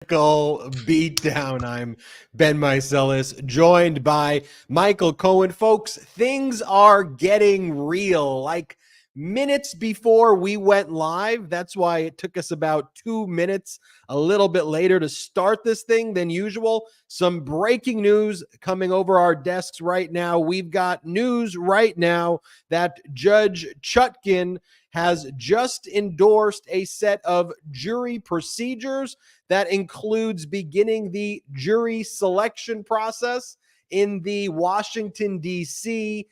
Political Beatdown. I'm Ben Meiselas, joined by Michael Cohen. Folks, things are getting real. Like minutes before we went live, that's why it took us about 2 minutes a little bit later to start this thing than usual. Some breaking news coming over our desks right now. We've got news right now that Judge Chutkin has just endorsed a set of jury procedures that includes beginning the jury selection process in the Washington, D.C.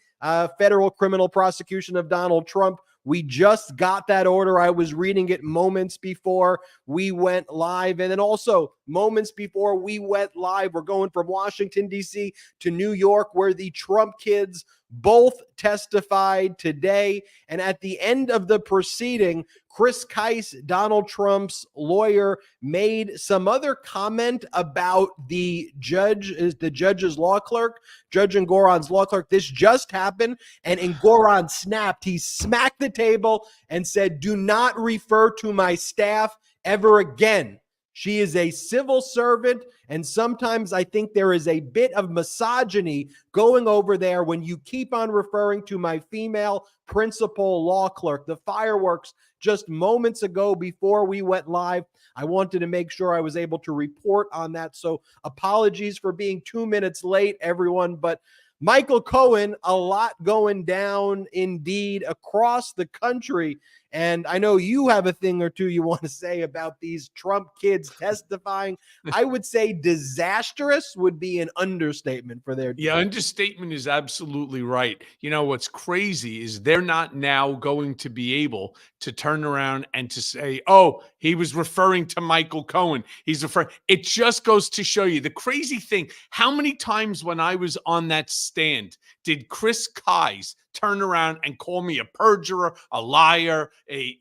Federal criminal prosecution of Donald Trump. We just got that order. I was reading it moments before we went live. And then also moments before we went live, we're going from Washington, D.C. to New York, where the Trump kids both testified today. And at the end of the proceeding, Chris Kise, Donald Trump's lawyer, made some other comment about the judge's law clerk, Judge Engoron's law clerk. This just happened, and Engoron snapped. He smacked the table and said, "Do not refer to my staff ever again. She is a civil servant, and sometimes I think there is a bit of misogyny going over there when you keep on referring to my female principal law clerk." The fireworks just moments ago before we went live. I wanted to make sure I was able to report on that. So apologies for being 2 minutes late, everyone. But Michael Cohen, a lot going down indeed across the country. And I know you have a thing or two you want to say about these Trump kids testifying. I would say disastrous would be an understatement for their Yeah, understatement is absolutely right. You know, what's crazy is they're not now going to be able to turn around and to say, oh, he was referring to Michael Cohen. He's referring. It just goes to show you the crazy thing. How many times when I was on that stand did Chris Kise turn around and call me a perjurer, a liar, a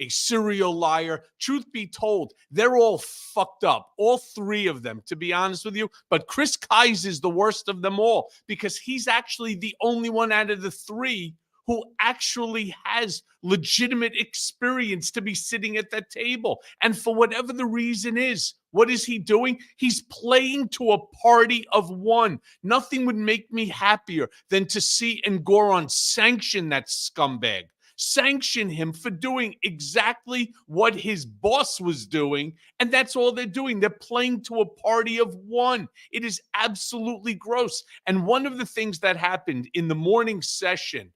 serial liar? Truth be told, they're all fucked up, all three of them, to be honest with you. But Chris Kise is the worst of them all because he's actually the only one out of the three who actually has legitimate experience to be sitting at that table. And for whatever the reason is, what is he doing? He's playing to a party of one. Nothing would make me happier than to see Engoron sanction that scumbag. Sanction him for doing exactly what his boss was doing. And that's all they're doing. They're playing to a party of one. It is absolutely gross. And one of the things that happened in the morning session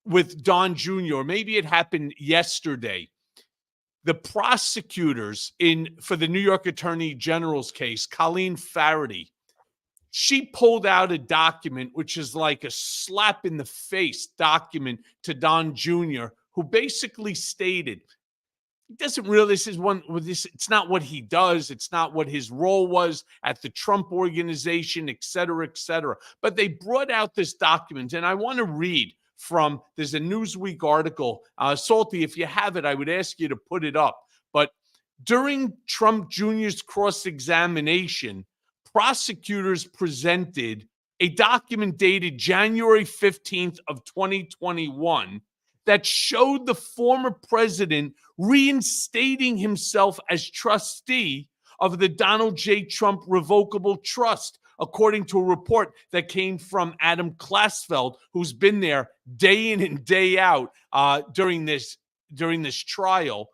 with Don Jr., or maybe it happened yesterday, the prosecutors for the New York Attorney General's case, Colleen Faraday, she pulled out a document which is like a slap in the face document to Don Jr., who basically stated he doesn't really, it's not what he does. It's not what his role was at the Trump organization, et cetera, et cetera. But they brought out this document, and I want to read from, there's a Newsweek article. Salty, if you have it, I would ask you to put it up. But during Trump Jr.'s cross-examination, prosecutors presented a document dated January 15th of 2021 that showed the former president reinstating himself as trustee of the Donald J. Trump Revocable Trust, according to a report that came from Adam Klasfeld, who's been there day in and day out during this trial,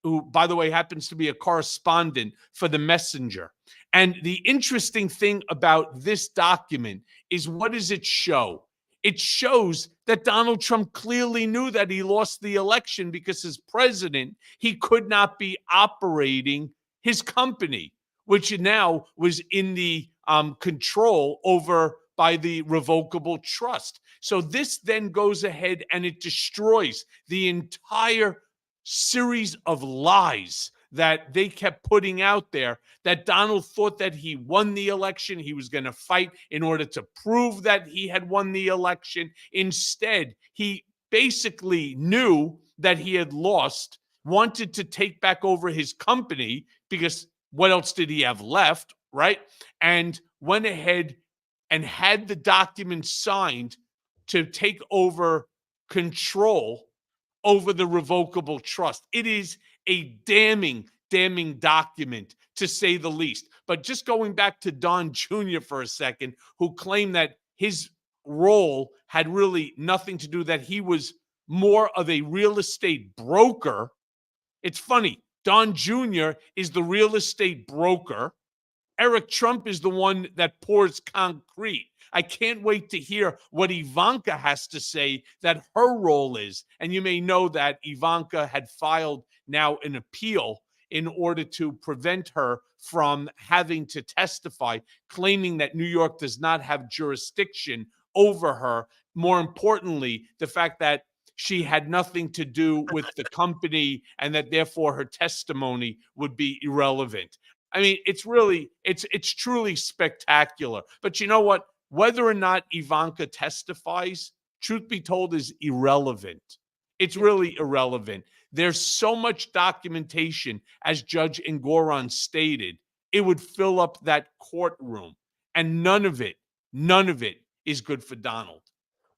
who, by the way, happens to be a correspondent for The Messenger. And the interesting thing about this document is, what does it show? It shows that Donald Trump clearly knew that he lost the election because as president, he could not be operating his company, which now was in the control over by the revocable trust. So this then goes ahead and it destroys the entire series of lies that they kept putting out there, that Donald thought that he won the election. He was going to fight in order to prove that he had won the election. Instead, he basically knew that he had lost, wanted to take back over his company because what else did he have left, right? And went ahead and had the documents signed to take over control over the revocable trust. It is a damning damning document, to say the least. But just going back to Don Jr. for a second, who claimed that his role had really nothing to do, that he was more of a real estate broker. It's funny. Don Jr. is the real estate broker. Eric Trump is the one that pours concrete. I can't wait to hear what Ivanka has to say that her role is. And you may know that Ivanka had filed now an appeal in order to prevent her from having to testify, claiming that New York does not have jurisdiction over her. More importantly, the fact that she had nothing to do with the company and that therefore her testimony would be irrelevant. I mean, it's truly spectacular. But you know what? Whether or not Ivanka testifies, truth be told, is irrelevant. It's really irrelevant. There's so much documentation, as Judge Engoron stated, it would fill up that courtroom. And none of it is good for Donald.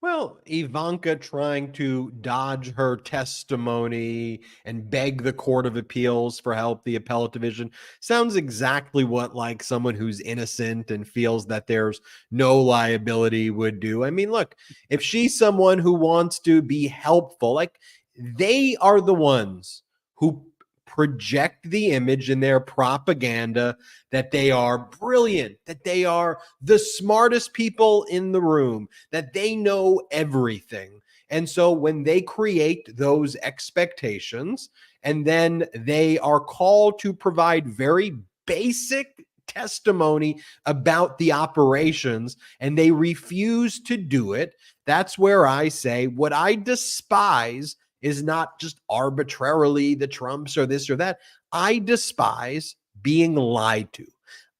Well, Ivanka trying to dodge her testimony and beg the Court of Appeals for help, the appellate division, sounds exactly what like someone who's innocent and feels that there's no liability would do. I mean, look, if she's someone who wants to be helpful, like they are the ones who project the image in their propaganda that they are brilliant, that they are the smartest people in the room, that they know everything. And so when they create those expectations and then they are called to provide very basic testimony about the operations and they refuse to do it, that's where I say what I despise is not just arbitrarily the Trumps or this or that. I despise being lied to.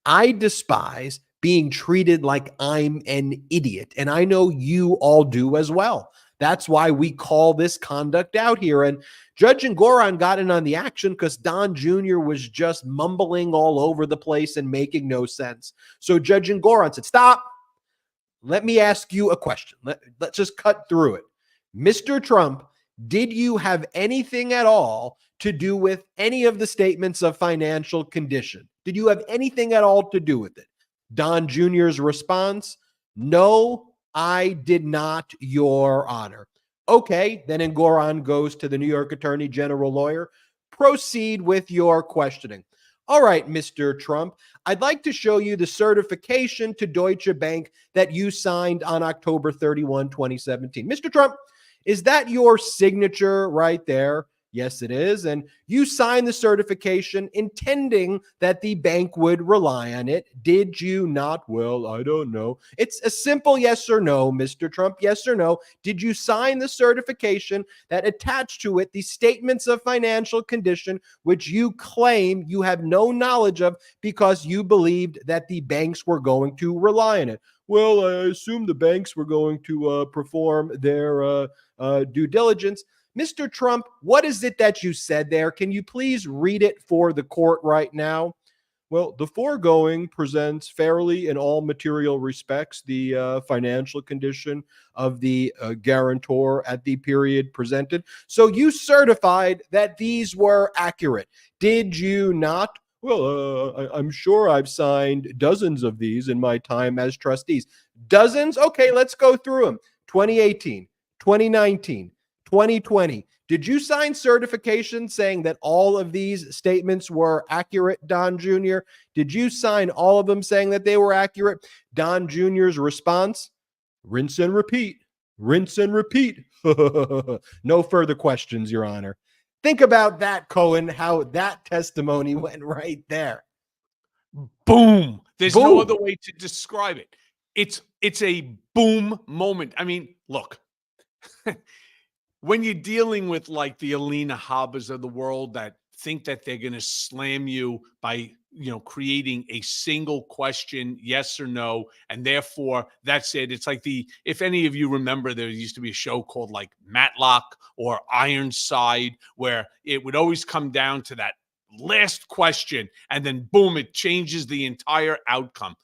I despise being treated like I'm an idiot. And I know you all do as well. That's why we call this conduct out here. And Judge Engoron got in on the action because Don Jr. was just mumbling all over the place and making no sense. So Judge Engoron said, stop. Let me ask you a question. Let's just cut through it. Mr. Trump, did you have anything at all to do with any of the statements of financial condition? Did you have anything at all to do with it? Don Jr.'s response, no, I did not, Your Honor. Okay, then Engoron goes to the New York Attorney General lawyer. Proceed with your questioning. All right, Mr. Trump, I'd like to show you the certification to Deutsche Bank that you signed on October 31, 2017. Mr. Trump, is that your signature right there? Yes, it is. And you signed the certification intending that the bank would rely on it. Did you not? Well, I don't know. It's a simple yes or no, Mr. Trump. Yes or no. Did you sign the certification that attached to it the statements of financial condition, which you claim you have no knowledge of because you believed that the banks were going to rely on it? Well, I assume the banks were going to perform their due diligence. Mr. Trump, what is it that you said there? Can you please read it for the court right now? Well, the foregoing presents fairly in all material respects the financial condition of the guarantor at the period presented. So you certified that these were accurate. Did you not? Well, I'm sure I've signed dozens of these in my time as trustees. Dozens? Okay, let's go through them. 2018, 2019, 2020. Did you sign certification saying that all of these statements were accurate, Don Jr.? Did you sign all of them saying that they were accurate? Don Jr.'s response, rinse and repeat, rinse and repeat. No further questions, Your Honor. Think about that, Cohen, how that testimony went right there. Boom. There's Boom. no other way to describe it. It's a boom moment. I mean, look, when you're dealing with like the Alina Habbas of the world that think that they're going to slam you by, creating a single question, yes or no, and therefore that's it. It's like if any of you remember, there used to be a show called like Matlock or Ironside, where it would always come down to that last question, and then boom, it changes the entire outcome.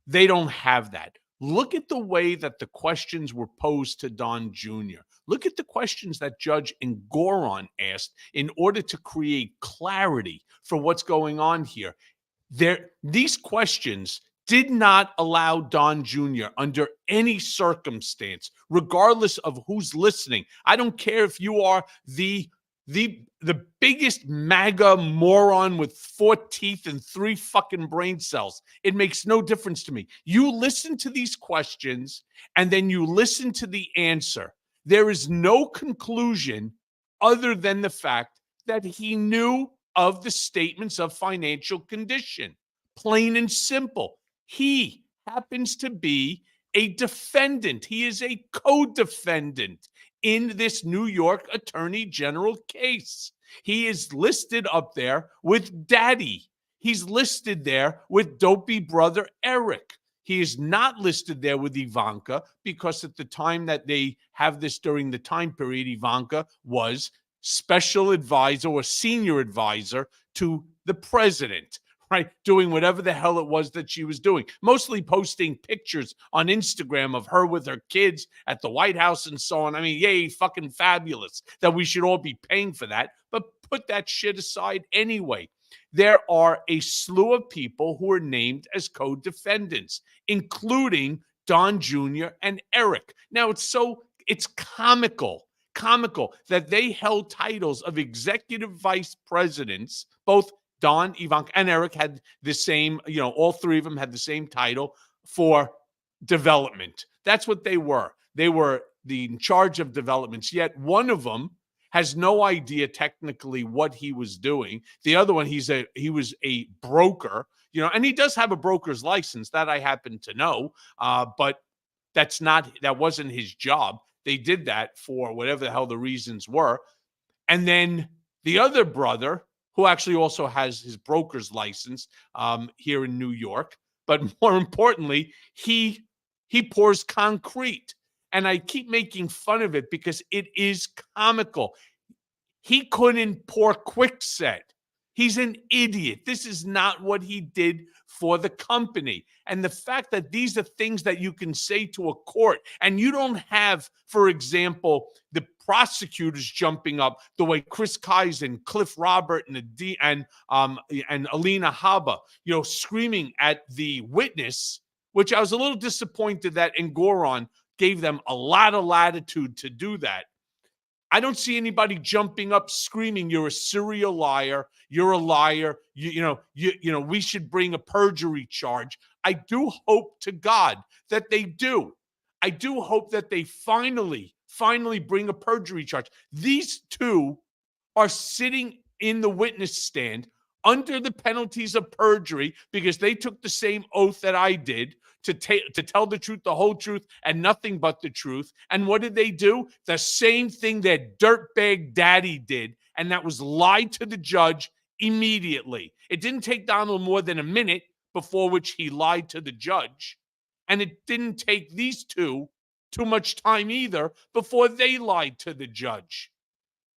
They don't have that. Look at the way that the questions were posed to Don Jr. Look at the questions that Judge Engoron asked in order to create clarity for what's going on here. These questions did not allow Don Jr. under any circumstance, regardless of who's listening. I don't care if you are the biggest MAGA moron with 4 teeth and 3 fucking brain cells. It makes no difference to me. You listen to these questions and then you listen to the answer. There is no conclusion other than the fact that he knew of the statements of financial condition. Plain and simple. He happens to be a defendant. He is a co-defendant in this New York Attorney General case. He is listed up there with Daddy. He's listed there with dopey brother Eric. He is not listed there with Ivanka because at the time that they have this during the time period, Ivanka was special advisor or senior advisor to the president, right? Doing whatever the hell it was that she was doing, mostly posting pictures on Instagram of her with her kids at the White House and so on. I mean, yay, fucking fabulous that we should all be paying for that. But put that shit aside anyway. There are a slew of people who are named as co-defendants, including Don Jr. and Eric. Now, it's comical that they held titles of executive vice presidents. Both Don, Ivanka, and Eric had the same, all three of them had the same title for development. That's what they were. They were in charge of developments, yet one of them has no idea technically what he was doing. The other one, he was a broker, and he does have a broker's license that I happen to know, but that wasn't his job. They did that for whatever the hell the reasons were. And then the other brother, who actually also has his broker's license here in New York, but more importantly, he pours concrete. And I keep making fun of it because it is comical. He couldn't pour quickset. He's an idiot. This is not what he did for the company. And the fact that these are things that you can say to a court, and you don't have, for example, the prosecutors jumping up the way Chris Kaiser, Cliff Robert, and Alina Habba, screaming at the witness, which I was a little disappointed that Engoron gave them a lot of latitude to do that. I don't see anybody jumping up screaming, "You're a serial liar. You're a liar. We should bring a perjury charge." I do hope to God that they do. I do hope that they finally bring a perjury charge. These two are sitting in the witness stand under the penalties of perjury because they took the same oath that I did to tell the truth, the whole truth, and nothing but the truth. And what did they do? The same thing that dirtbag Daddy did, and that was lie to the judge immediately. It didn't take Donald more than a minute before which he lied to the judge. And it didn't take these two too much time either before they lied to the judge.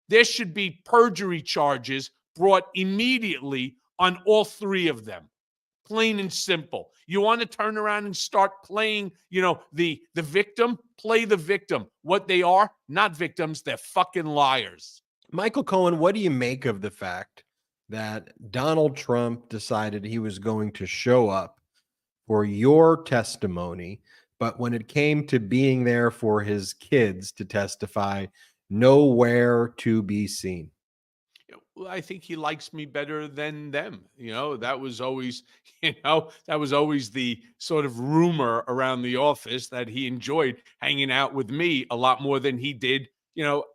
There should be perjury charges brought immediately on all three of them. Plain and simple. You want to turn around and start playing, the victim? Play the victim. What they are, not victims, they're fucking liars. Michael Cohen, what do you make of the fact that Donald Trump decided he was going to show up for your testimony, but when it came to being there for his kids to testify, nowhere to be seen? Well, I think he likes me better than them. That was always, the sort of rumor around the office that he enjoyed hanging out with me a lot more than he did,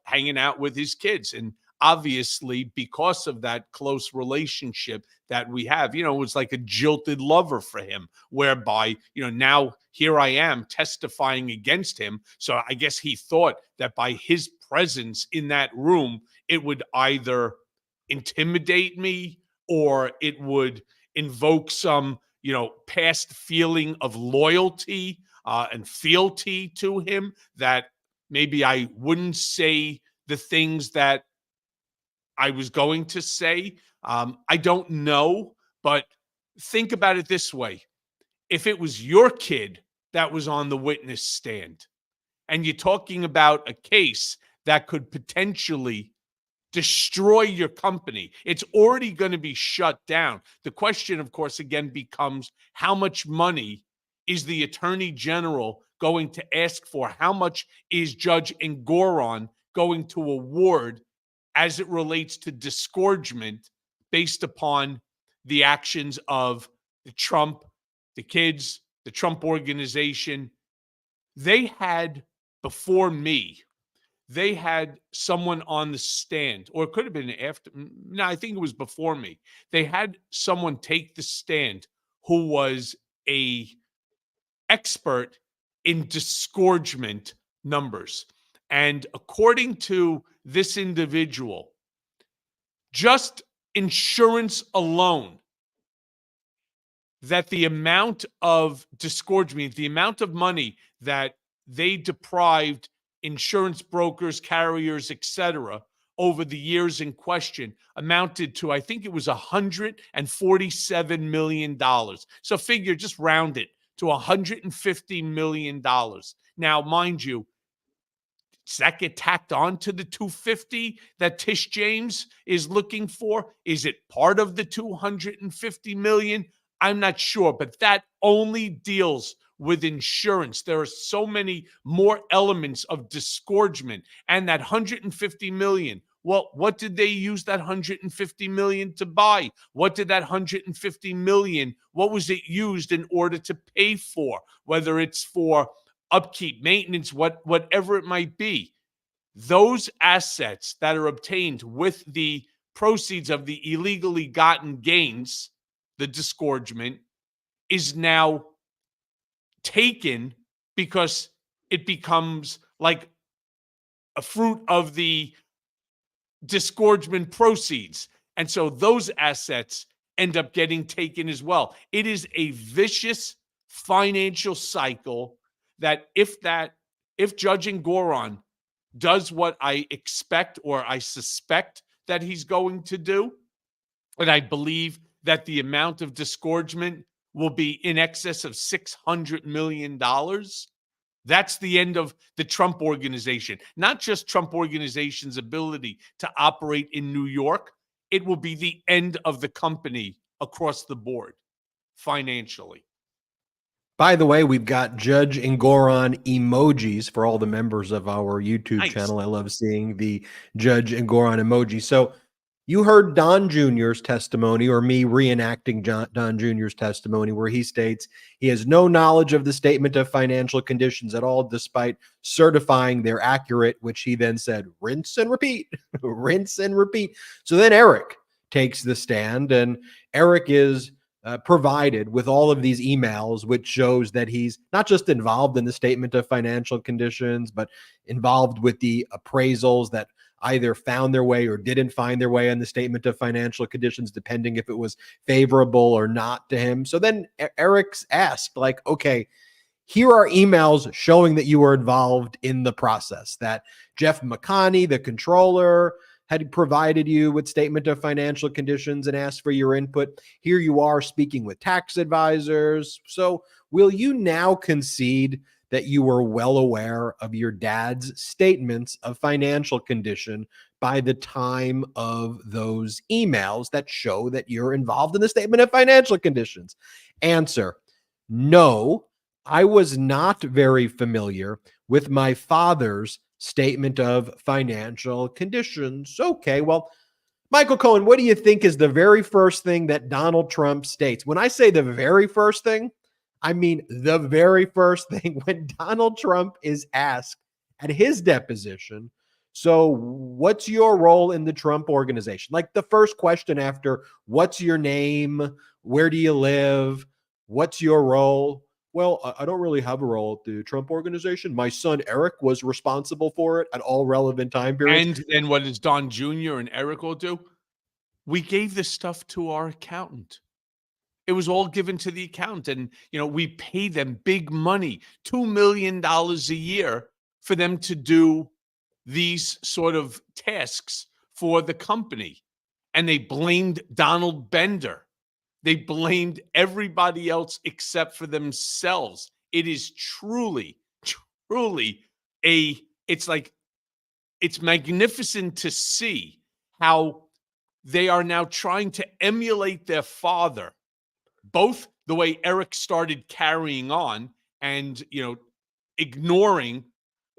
hanging out with his kids. And obviously, because of that close relationship that we have, it was like a jilted lover for him, whereby, now here I am testifying against him. So I guess he thought that by his presence in that room, it would either intimidate me or it would invoke some past feeling of loyalty and fealty to him, that maybe I wouldn't say the things that I was going to say. I don't know, but think about it this way. If it was your kid that was on the witness stand And you're talking about a case that could potentially destroy your company. It's already going to be shut down. The question, of course, again becomes how much money is the attorney general going to ask for? How much is Judge Engoron going to award as it relates to disgorgement based upon the actions of the Trump, the kids, the Trump organization? They had, before me, they had someone on the stand, or it could have been after. No, I think it was before me. They had someone take the stand who was a expert in disgorgement numbers. And according to this individual, just insurance alone, that the amount of disgorgement, the amount of money that they deprived insurance brokers, carriers, etc., over the years in question amounted to, I think it was $147 million. So figure, just round it to $150 million. Now, mind you, does that get tacked on to the 250 that Tish James is looking for? Is it part of the 250 million? I'm not sure, but that only deals with insurance. There are so many more elements of disgorgement, and that 150 million. Well, what did they use that 150 million to buy? What did that 150 million, what was it used in order to pay for? Whether it's for upkeep, maintenance, whatever it might be. Those assets that are obtained with the proceeds of the illegally gotten gains, the disgorgement, is now taken because it becomes like a fruit of the disgorgement proceeds. And so those assets end up getting taken as well. It is a vicious financial cycle that if Judge Engoron does what I expect or I suspect that he's going to do, and I believe that the amount of disgorgement will be in excess of $600 million, that's the end of the Trump organization. Not just Trump organization's ability to operate in New York, it will be the end of the company across the board financially. By the way, we've got Judge Engoron emojis for all the members of our YouTube Nice. channel. I love seeing the Judge Engoron emoji. So you heard Don Jr.'s testimony, or me reenacting Don Jr.'s testimony, where he states he has no knowledge of the statement of financial conditions at all, despite certifying they're accurate, which he then said, rinse and repeat, rinse and repeat. So then Eric takes the stand, and Eric is provided with all of these emails, which shows that he's not just involved in the statement of financial conditions, but involved with the appraisals that either found their way or didn't find their way in the statement of financial conditions, depending if it was favorable or not to him. So then Eric's asked, like, okay, here are emails showing that you were involved in the process, that Jeff McConney, the controller, had provided you with statement of financial conditions and asked for your input. Here you are speaking with tax advisors. So will you now concede that you were well aware of your dad's statements of financial condition by the time of those emails that show that you're involved in the statement of financial conditions? Answer: no, I was not very familiar with my father's statement of financial conditions. Okay, well, Michael Cohen, what do you think is the very first thing that Donald Trump states? When I say the very first thing, I mean the very first thing when Donald Trump is asked at his deposition, so what's your role in the Trump organization? Like the first question after, what's your name? Where do you live? What's your role? Well, I don't really have a role at the Trump organization. My son, Eric, was responsible for it at all relevant time periods. And then what does Don Jr. and Eric will do? We gave this stuff to our accountant. It was all given to the accountant. And, we pay them big money, $2 million a year for them to do these sort of tasks for the company. And they blamed Donald Bender. They blamed everybody else except for themselves. It is truly, truly it's like, it's magnificent to see how they are now trying to emulate their father, both the way Eric started carrying on and, ignoring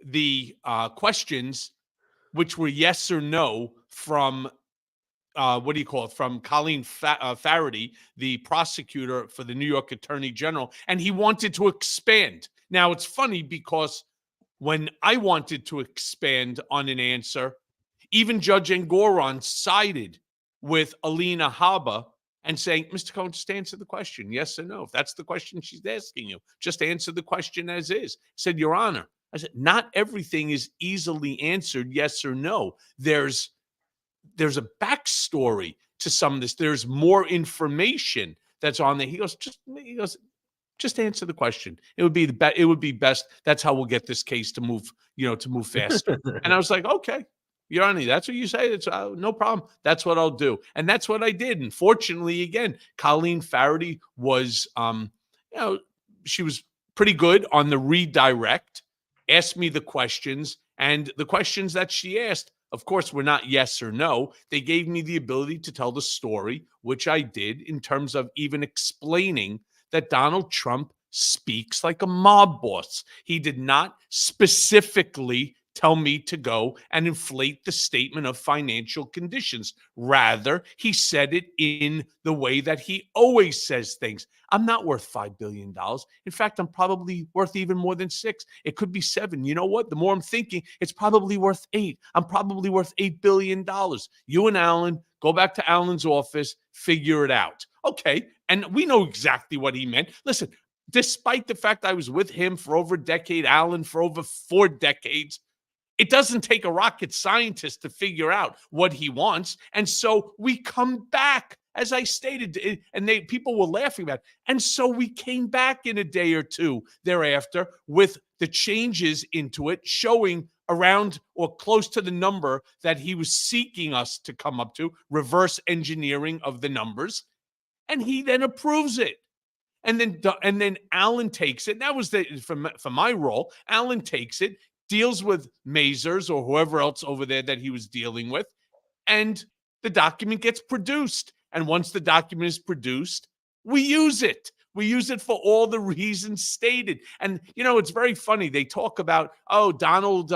the questions, which were yes or no from what do you call it? From Colleen Faraday, the prosecutor for the New York Attorney General, and he wanted to expand. Now it's funny because when I wanted to expand on an answer, even Judge Engoron sided with Alina Habba and saying, Mr. Cohen, just answer the question, yes or no. If that's the question she's asking you, just answer the question as is. I said, Your Honor, I said, not everything is easily answered yes or no. There's a backstory to some of this. There's more information that's on there. He goes, just answer the question. It would be it would be best. That's how we'll get this case to move, to move faster. And I was like, okay, Your Honor, that's what you say. It's no problem. That's what I'll do. And that's what I did. And fortunately, again, Colleen Faraday was, she was pretty good on the redirect, asked me the questions, and the questions that she asked, of course, were not yes or no. They gave me the ability to tell the story, which I did, in terms of even explaining that Donald Trump speaks like a mob boss. He did not specifically tell me to go and inflate the statement of financial conditions. Rather, he said it in the way that he always says things. I'm not worth $5 billion. In fact, I'm probably worth even more than 6. It could be 7. You know what? The more I'm thinking, it's probably worth 8. I'm probably worth $8 billion. You and Alan, go back to Alan's office, figure it out. Okay. And we know exactly what he meant. Listen, despite the fact I was with him for over a decade, Alan for over 4 decades, it doesn't take a rocket scientist to figure out what he wants. And so we come back, as I stated, and people were laughing about it. And so we came back in a day or two thereafter with the changes into it, showing around or close to the number that he was seeking us to come up to, reverse engineering of the numbers. And he then approves it. And then Alan takes it. That was for my role. Alan takes it, deals with Mazars or whoever else over there that he was dealing with, and the document gets produced. And once the document is produced, we use it. We use it for all the reasons stated. And, it's very funny. They talk about, Donald,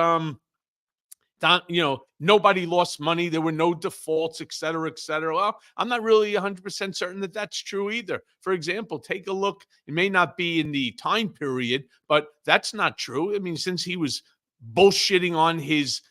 nobody lost money. There were no defaults, et cetera, et cetera. Well, I'm not really 100% certain that that's true either. For example, take a look. It may not be in the time period, but that's not true. I mean, since he was bullshitting on his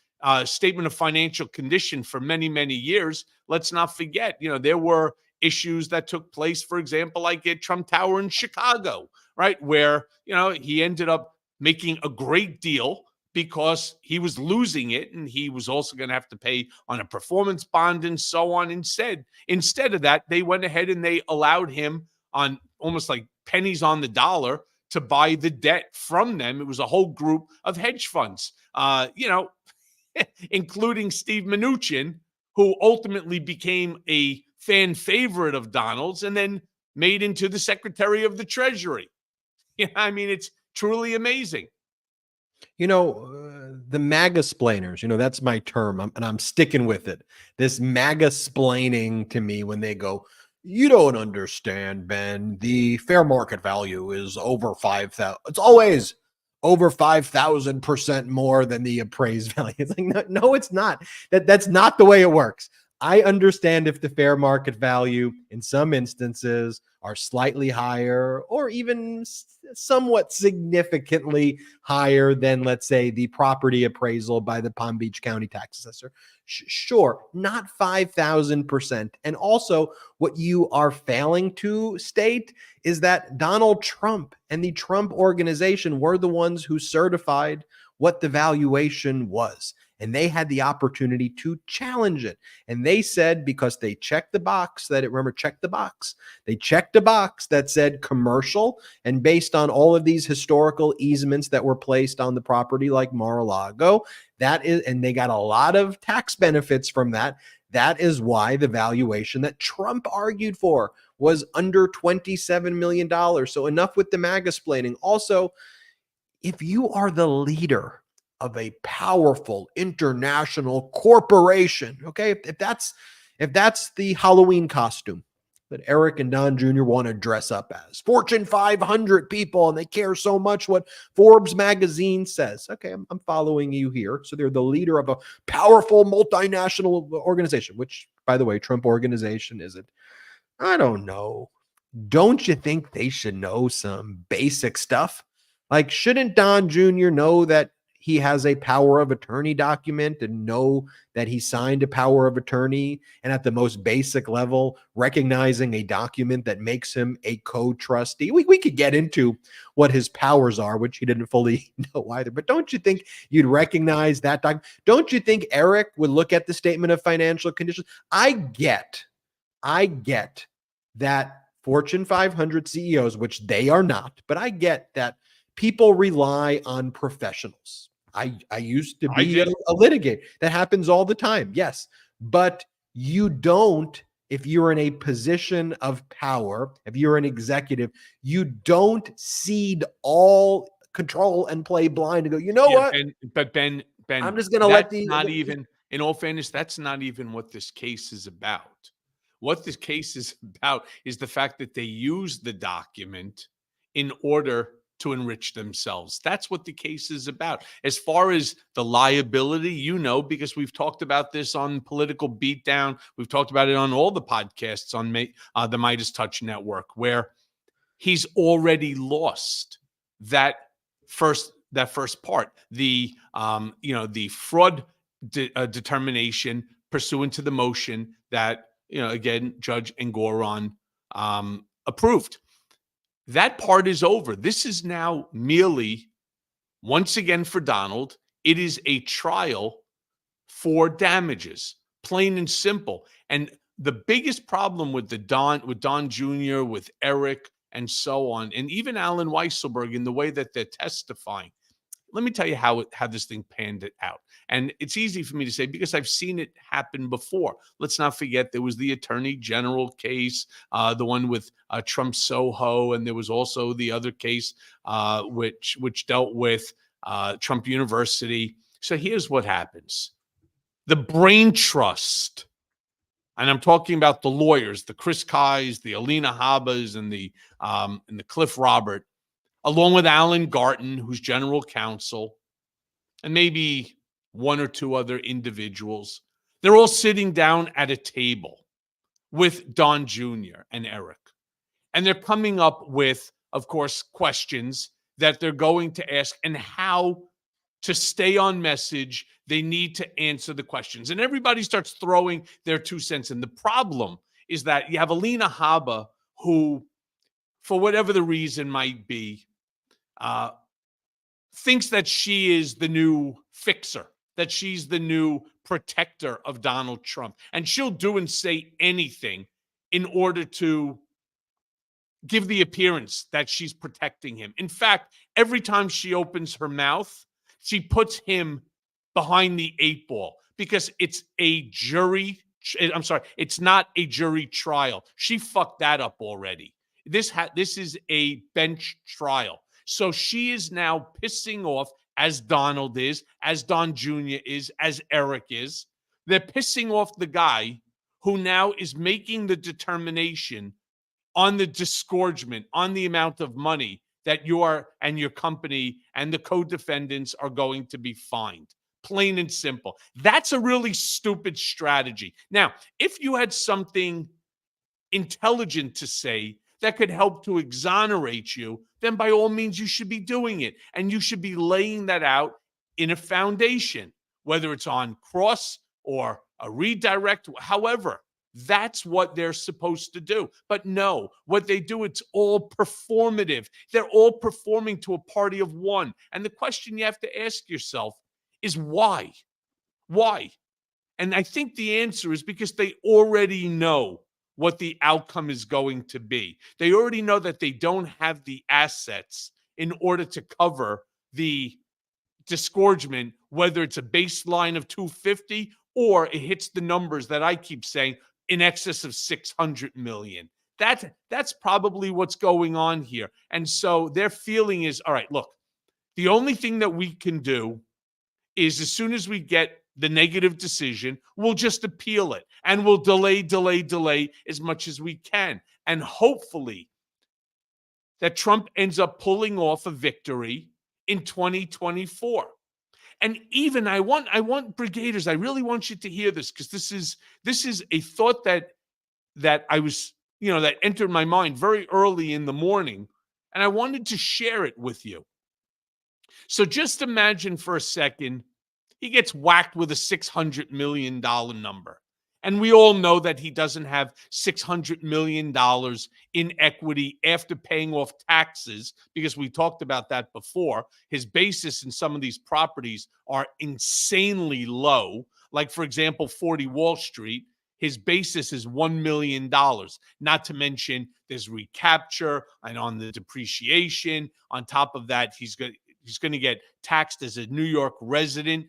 statement of financial condition for many, many years, let's not forget, there were issues that took place, for example, like at Trump Tower in Chicago, right? Where, he ended up making a great deal because he was losing it, and he was also going to have to pay on a performance bond and so on. Instead of that, they went ahead and they allowed him on almost like pennies on the dollar to buy the debt from them. It was a whole group of hedge funds, including Steve Mnuchin, who ultimately became a fan favorite of Donald's and then made into the Secretary of the Treasury. I mean, it's truly amazing. The MAGA splainers, that's my term, and I'm sticking with it. This MAGA splaining to me when they go, you don't understand, Ben, the fair market value is over 5,000. It's always over 5,000% more than the appraised value. It's like, no, it's not. That's not the way it works. I understand if the fair market value in some instances are slightly higher or even somewhat significantly higher than, let's say, the property appraisal by the Palm Beach County tax assessor. Sure, not 5,000%. And also, what you are failing to state is that Donald Trump and the Trump organization were the ones who certified what the valuation was. And they had the opportunity to challenge it. And they said, because they checked the box that check the box. They checked a box that said commercial. And based on all of these historical easements that were placed on the property like Mar-a-Lago, and they got a lot of tax benefits from that. That is why the valuation that Trump argued for was under $27 million. So enough with the MAGA splaining. Also, if you are the leader of a powerful international corporation. Okay, if that's the Halloween costume that Eric and Don Jr. want to dress up as, Fortune 500 people, and they care so much what Forbes magazine says. Okay, I'm following you here. So they're the leader of a powerful multinational organization, which, by the way, Trump organization is it? I don't know. Don't you think they should know some basic stuff? Like, shouldn't Don Jr. know that he has a power of attorney document and know that he signed a power of attorney? And at the most basic level, recognizing a document that makes him a co-trustee. We could get into what his powers are, which he didn't fully know either. But don't you think you'd recognize that document? Don't you think Eric would look at the statement of financial conditions? I get that Fortune 500 CEOs, which they are not, but I get that people rely on professionals. I used to be a litigator. That happens all the time. Yes. But you don't, if you're in a position of power, if you're an executive, you don't cede all control and play blind and go, you know what? Ben, I'm just going to that's let the not even, in all fairness, that's not even what this case is about. What this case is about is the fact that they use the document in order to enrich themselves. That's what the case is about. As far as the liability, because we've talked about this on Political Beatdown. We've talked about it on all the podcasts on the Midas Touch Network, where he's already lost that first part, the fraud determination pursuant to the motion that again Judge Engoron approved. That part is over. This is now merely, once again for Donald, it is a trial for damages, plain and simple. And the biggest problem with Don Jr., with Eric, and so on, and even Alan Weisselberg in the way that they're testifying. Let me tell you how this thing panned it out. And it's easy for me to say because I've seen it happen before. Let's not forget there was the Attorney General case, the one with Trump Soho, and there was also the other case which dealt with Trump University. So here's what happens. The brain trust, and I'm talking about the lawyers, the Chris Kais, the Alina Habas, and the Cliff Robert, along with Alan Garten, who's general counsel, and maybe one or two other individuals. They're all sitting down at a table with Don Jr. and Eric. And they're coming up with, of course, questions that they're going to ask and how to stay on message. They need to answer the questions. And everybody starts throwing their 2 cents in. The problem is that you have Alina Haba, who, for whatever the reason might be, thinks that she is the new fixer, that she's the new protector of Donald Trump. And she'll do and say anything in order to give the appearance that she's protecting him. In fact, every time she opens her mouth, she puts him behind the 8 ball because it's a jury. I'm sorry, it's not a jury trial. She fucked that up already. This is a bench trial. So she is now pissing off, as Donald is, as Don Jr. is, as Eric is. They're pissing off the guy who now is making the determination on the disgorgement, on the amount of money that you are and your company and the co-defendants are going to be fined. Plain and simple. That's a really stupid strategy. Now, if you had something intelligent to say that could help to exonerate you, then by all means you should be doing it. And you should be laying that out in a foundation, whether it's on cross or a redirect, however. That's what they're supposed to do. But no, what they do, it's all performative. They're all performing to a party of one. And the question you have to ask yourself is why? Why? And I think the answer is because they already know what the outcome is going to be. They already know that they don't have the assets in order to cover the disgorgement, whether it's a baseline of 250 or it hits the numbers that I keep saying in excess of 600 million. That's probably what's going on here. And so their feeling is, all right, look, the only thing that we can do is as soon as we get the negative decision, we'll just appeal it and we'll delay as much as we can. And hopefully that Trump ends up pulling off a victory in 2024. And even I want brigaders, I really want you to hear this, because this is a thought that I was, that entered my mind very early in the morning, and I wanted to share it with you. So just imagine for a second, he gets whacked with a $600 million number. And we all know that he doesn't have $600 million in equity after paying off taxes, because we talked about that before. His basis in some of these properties are insanely low. Like, for example, 40 Wall Street, his basis is $1 million. Not to mention there's recapture and on the depreciation. On top of that, he's going to get taxed as a New York resident,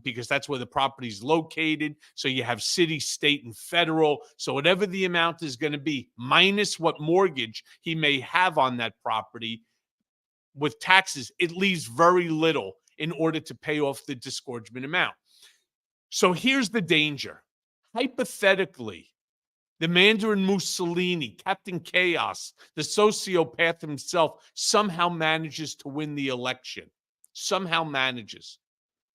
because that's where the property is located. So you have city, state, and federal. So whatever the amount is going to be, minus what mortgage he may have on that property, with taxes, it leaves very little in order to pay off the disgorgement amount. So here's the danger. Hypothetically, the Mandarin Mussolini, Captain Chaos, the sociopath himself, somehow manages to win the election. Somehow manages.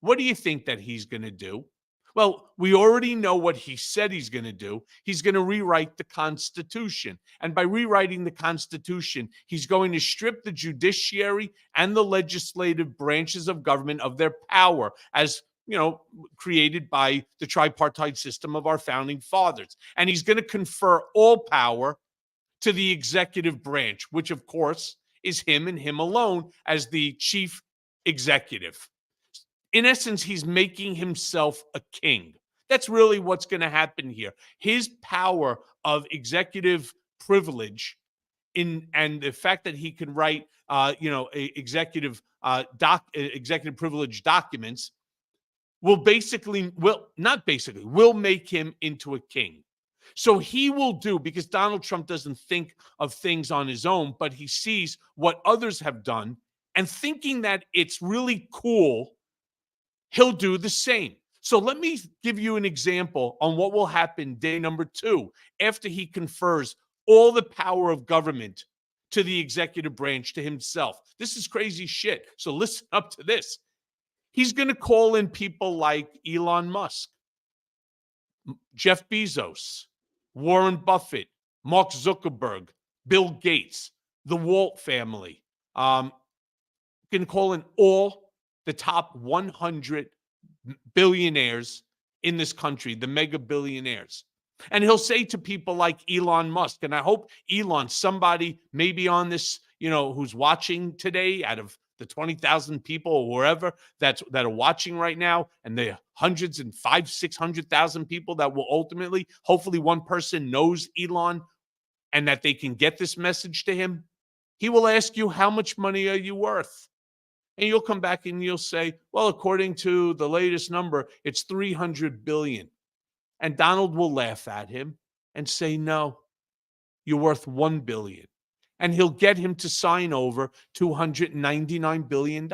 What do you think that he's going to do? Well, we already know what he said he's going to do. He's going to rewrite the Constitution. And by rewriting the Constitution, he's going to strip the judiciary and the legislative branches of government of their power, as created by the tripartite system of our founding fathers. And he's going to confer all power to the executive branch, which of course is him and him alone as the chief executive. In essence, he's making himself a king. That's really what's going to happen here. His power of executive privilege and the fact that he can write, executive privilege documents will make him into a king. So he will do, because Donald Trump doesn't think of things on his own, but he sees what others have done, and thinking that it's really cool, he'll do the same. So let me give you an example on what will happen day number 2 after he confers all the power of government to the executive branch, to himself. This is crazy shit. So listen up to this. He's going to call in people like Elon Musk, Jeff Bezos, Warren Buffett, Mark Zuckerberg, Bill Gates, the Walt family. Going to call in all the top 100 billionaires in this country, the mega billionaires. And he'll say to people like Elon Musk, and I hope Elon, somebody maybe on this, who's watching today out of the 20,000 people or wherever that are watching right now, and the hundreds and 600,000 people that will ultimately, hopefully one person knows Elon and that they can get this message to him. He will ask you, how much money are you worth? And you'll come back and you'll say, well, according to the latest number, it's 300 billion. And Donald will laugh at him and say, no, you're worth 1 billion. And he'll get him to sign over $299 billion.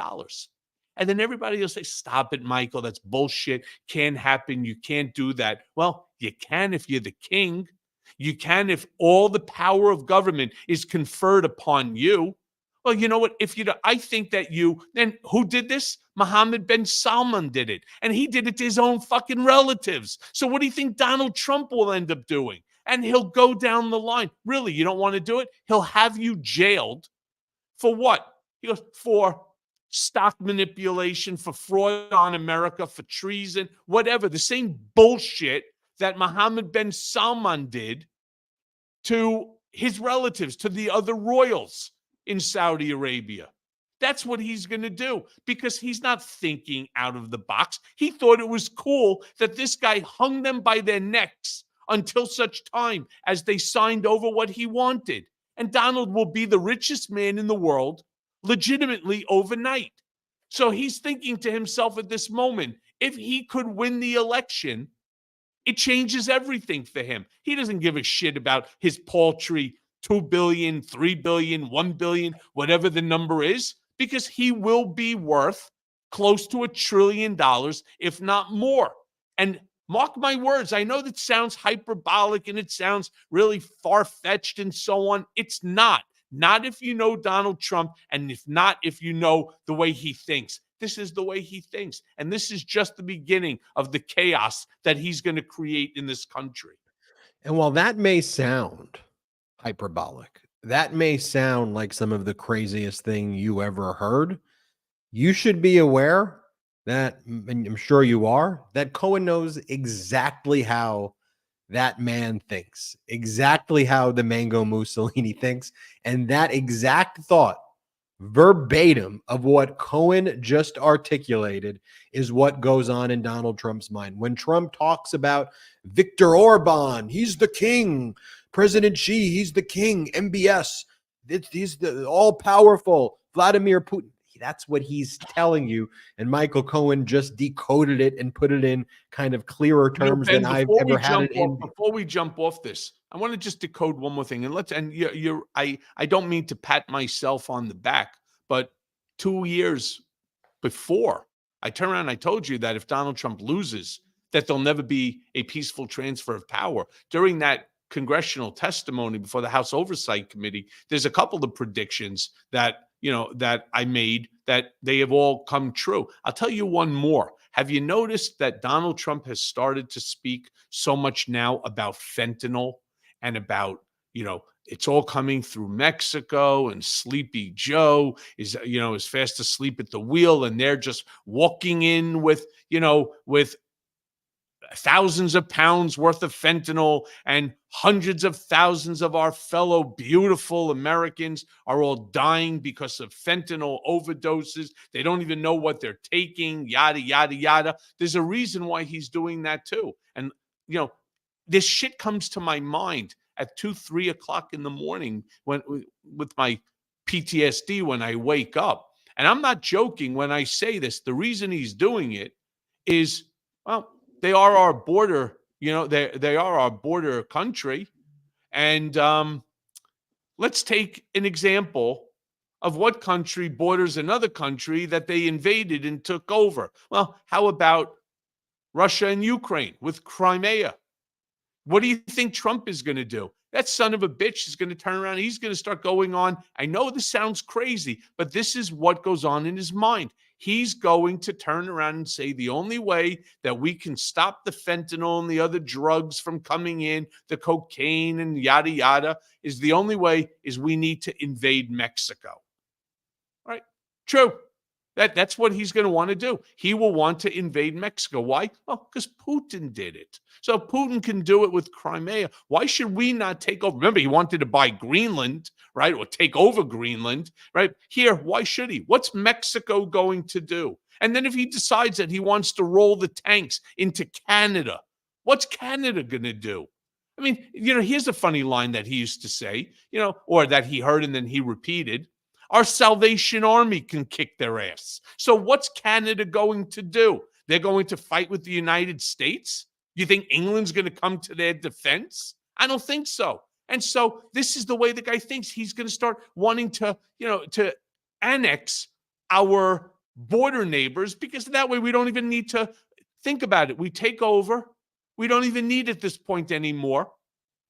And then everybody will say, stop it, Michael. That's bullshit. Can't happen. You can't do that. Well, you can if you're the king. You can if all the power of government is conferred upon you. Well, you know what? I think that then who did this? Mohammed bin Salman did it. And he did it to his own fucking relatives. So what do you think Donald Trump will end up doing? And he'll go down the line. Really, you don't want to do it? He'll have you jailed for what? He goes, for stock manipulation, for fraud on America, for treason, whatever. The same bullshit that Mohammed bin Salman did to his relatives, to the other royals in Saudi Arabia. That's what he's going to do, because he's not thinking out of the box. He thought it was cool that this guy hung them by their necks until such time as they signed over what he wanted. And Donald will be the richest man in the world legitimately overnight. So he's thinking to himself at this moment, if he could win the election, it changes everything for him. He doesn't give a shit about his paltry 2 billion, 3 billion, 1 billion, whatever the number is, because he will be worth close to $1 trillion, if not more. And mark my words, I know that sounds hyperbolic and it sounds really far-fetched and so on. It's not. Not if you know Donald Trump, and if you know the way he thinks. This is the way he thinks. And this is just the beginning of the chaos that he's going to create in this country. And while that may sound hyperbolic, that may sound like some of the craziest thing you ever heard, you should be aware that, and I'm sure you are, that Cohen knows exactly how that man thinks, exactly how the Mango Mussolini thinks, and that exact thought, verbatim of what Cohen just articulated, is what goes on in Donald Trump's mind. When Trump talks about Viktor Orban, he's the king, President Xi, he's the king, MBS, he's the all-powerful Vladimir Putin. That's what he's telling you. And Michael Cohen just decoded it and put it in kind of clearer terms Ben, than I've ever had it in. Before we jump off this, I want to just decode one more thing. And I don't mean to pat myself on the back, but 2 years before, I turned around and I told you that if Donald Trump loses, that there'll never be a peaceful transfer of power. During that congressional testimony before the House Oversight Committee, there's a couple of predictions that that I made that they have all come true. I'll tell you one more. Have you noticed that Donald Trump has started to speak so much now about fentanyl and about, it's all coming through Mexico, and Sleepy Joe is fast asleep at the wheel, and they're just walking in with thousands of pounds worth of fentanyl, and hundreds of thousands of our fellow beautiful Americans are all dying because of fentanyl overdoses. They don't even know what they're taking, yada, yada, yada. There's a reason why he's doing that too. And, this shit comes to my mind at 2, 3 o'clock in the morning with my PTSD when I wake up. And I'm not joking when I say this. The reason he's doing it is, well, they are our border, they are our border country. And let's take an example of what country borders another country that they invaded and took over. Well, how about Russia and Ukraine with Crimea? What do you think Trump is going to do? That son of a bitch is going to turn around. He's going to start going on. I know this sounds crazy, but this is what goes on in his mind. He's going to turn around and say the only way that we can stop the fentanyl and the other drugs from coming in, the cocaine and yada, yada, is the only way is we need to invade Mexico. Right? True. That's what he's going to want to do. He will want to invade Mexico. Why? Well, because Putin did it. So Putin can do it with Crimea. Why should we not take over? Remember, he wanted to buy Greenland, right? Or take over Greenland, right? Here, why should he? What's Mexico going to do? And then if he decides that he wants to roll the tanks into Canada, what's Canada going to do? I mean, here's a funny line that he used to say, or that he heard and then he repeated. Our Salvation Army can kick their ass. So what's Canada going to do? They're going to fight with the United States? You think England's going to come to their defense? I don't think so. And so this is the way the guy thinks. He's going to start wanting to, to annex our border neighbors, because that way we don't even need to think about it. We take over. We don't even need at this point anymore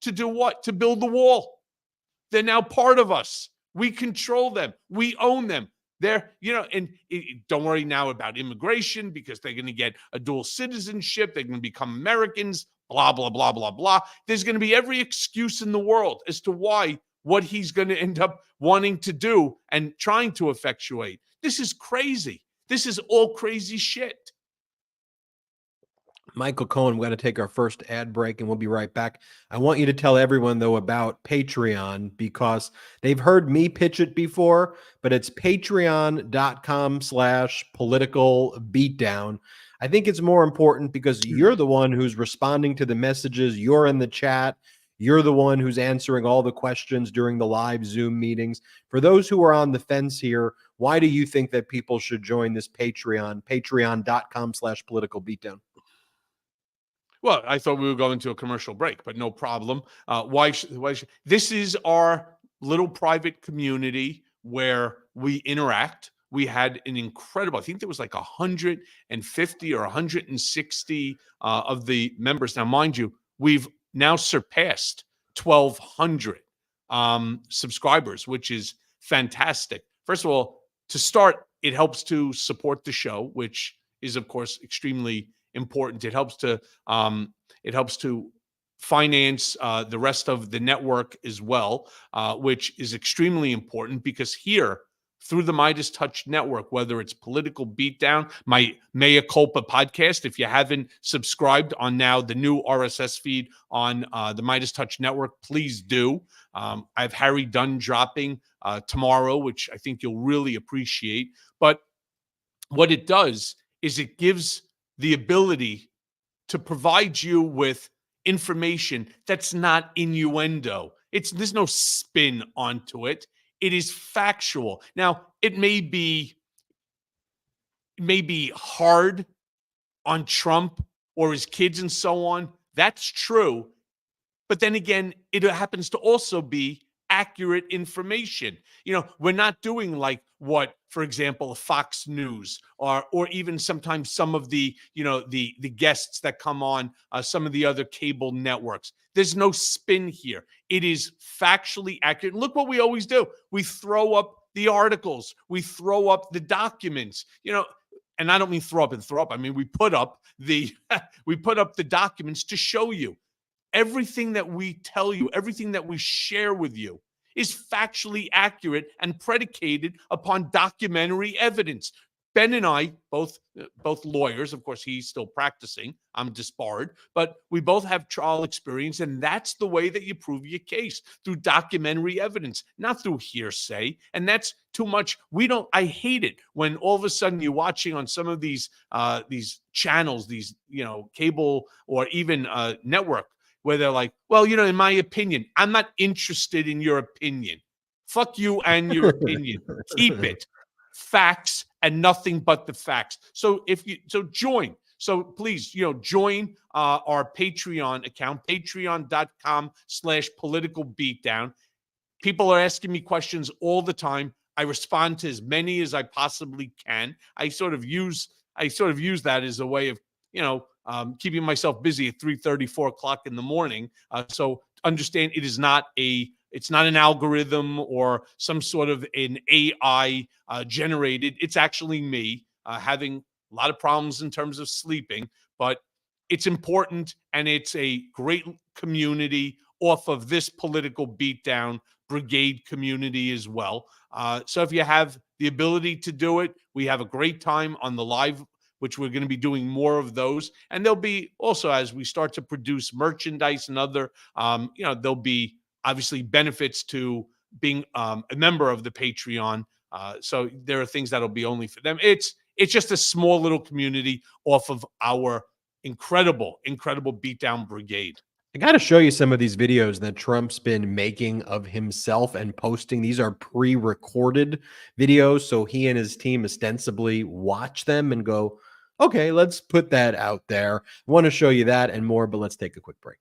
to do what? To build the wall. They're now part of us. We control them. We own them. They're, and don't worry now about immigration, because they're going to get a dual citizenship. They're going to become Americans, blah, blah, blah, blah, blah. There's going to be every excuse in the world as to why what he's going to end up wanting to do and trying to effectuate. This is crazy. This is all crazy shit. Michael Cohen, we're going to take our first ad break and we'll be right back. I want you to tell everyone, though, about Patreon, because they've heard me pitch it before, but it's patreon.com/political beatdown. I think it's more important because you're the one who's responding to the messages. You're in the chat. You're the one who's answering all the questions during the live Zoom meetings. For those who are on the fence here, why do you think that people should join this Patreon? Patreon.com/political beatdown. Well, I thought we were going to a commercial break, but no problem. Why this is our little private community where we interact, we had an incredible, I think there was like 150 or 160 of the members. Now, mind you, we've now surpassed 1,200 subscribers, which is fantastic. First of all, to start, it helps to support the show, which is, of course, extremely important. It helps to finance the rest of the network as well, which is extremely important because here, through the Midas Touch Network, whether it's Political Beatdown, my Mea Culpa podcast, if you haven't subscribed on now the new RSS feed on the Midas Touch Network, please do. I have Harry Dunn dropping tomorrow, which I think you'll really appreciate. But what it does is it gives the ability to provide you with information that's not innuendo. There's no spin onto it. It is factual. Now, it may be hard on Trump or his kids and so on. That's true. But then again, it happens to also be accurate information. We're not doing like what, for example, Fox News or even sometimes some of the guests that come on some of the other cable networks. There's no spin here. It is factually accurate. And look what we always do. We throw up the articles. We throw up the documents. And I don't mean throw up. I mean we put up the documents to show you. Everything that we tell you, everything that we share with you is factually accurate and predicated upon documentary evidence. Ben and I, both lawyers, of course, he's still practicing. I'm disbarred, but we both have trial experience, and that's the way that you prove your case, through documentary evidence, not through hearsay. And that's too much. I hate it when all of a sudden you're watching on some of these channels, these cable or even network, where they're like, well, in my opinion. I'm not interested in your opinion. Fuck you and your opinion. Keep it. Facts and nothing but the facts. So join. So please, join our Patreon account, patreon.com/political beatdown. People are asking me questions all the time. I respond to as many as I possibly can. I sort of use that as a way of, keeping myself busy at 3:30, 4 o'clock in the morning. So understand it's not an algorithm or some sort of an AI generated. It's actually me having a lot of problems in terms of sleeping, but it's important, and it's a great community off of this Political Beatdown Brigade community as well. So if you have the ability to do it, we have a great time on the live, which we're going to be doing more of those. And there'll be also, as we start to produce merchandise and other, there'll be obviously benefits to being a member of the Patreon. So there are things that'll be only for them. It's just a small little community off of our incredible Beatdown Brigade. I got to show you some of these videos that Trump's been making of himself and posting. These are pre-recorded videos, so he and his team ostensibly watch them and go, okay, let's put that out there. I want to show you that and more, but let's take a quick break.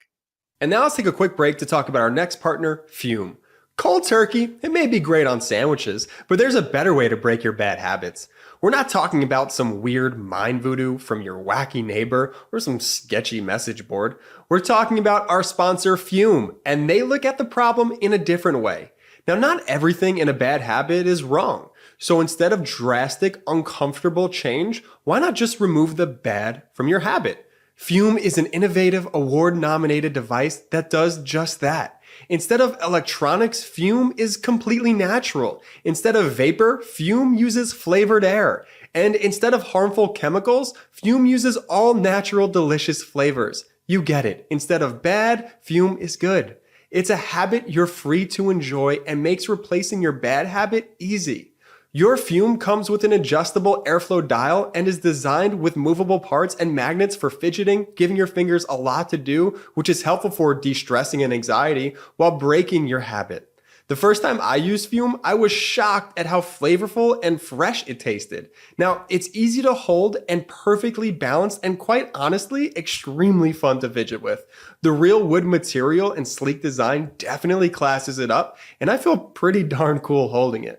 And now let's take a quick break to talk about our next partner, Fume. Cold turkey, it may be great on sandwiches, but there's a better way to break your bad habits. We're not talking about some weird mind voodoo from your wacky neighbor or some sketchy message board. We're talking about our sponsor, Fume, and they look at the problem in a different way. Now, not everything in a bad habit is wrong. So instead of drastic, uncomfortable change, why not just remove the bad from your habit? Fume is an innovative, award-nominated device that does just that. Instead of electronics, Fume is completely natural. Instead of vapor, Fume uses flavored air. And instead of harmful chemicals, Fume uses all natural, delicious flavors. You get it. Instead of bad, Fume is good. It's a habit you're free to enjoy and makes replacing your bad habit easy. Your Fume comes with an adjustable airflow dial and is designed with movable parts and magnets for fidgeting, giving your fingers a lot to do, which is helpful for de-stressing and anxiety while breaking your habit. The first time I used Fume, I was shocked at how flavorful and fresh it tasted. Now, it's easy to hold and perfectly balanced and quite honestly, extremely fun to fidget with. The real wood material and sleek design definitely classes it up, and I feel pretty darn cool holding it.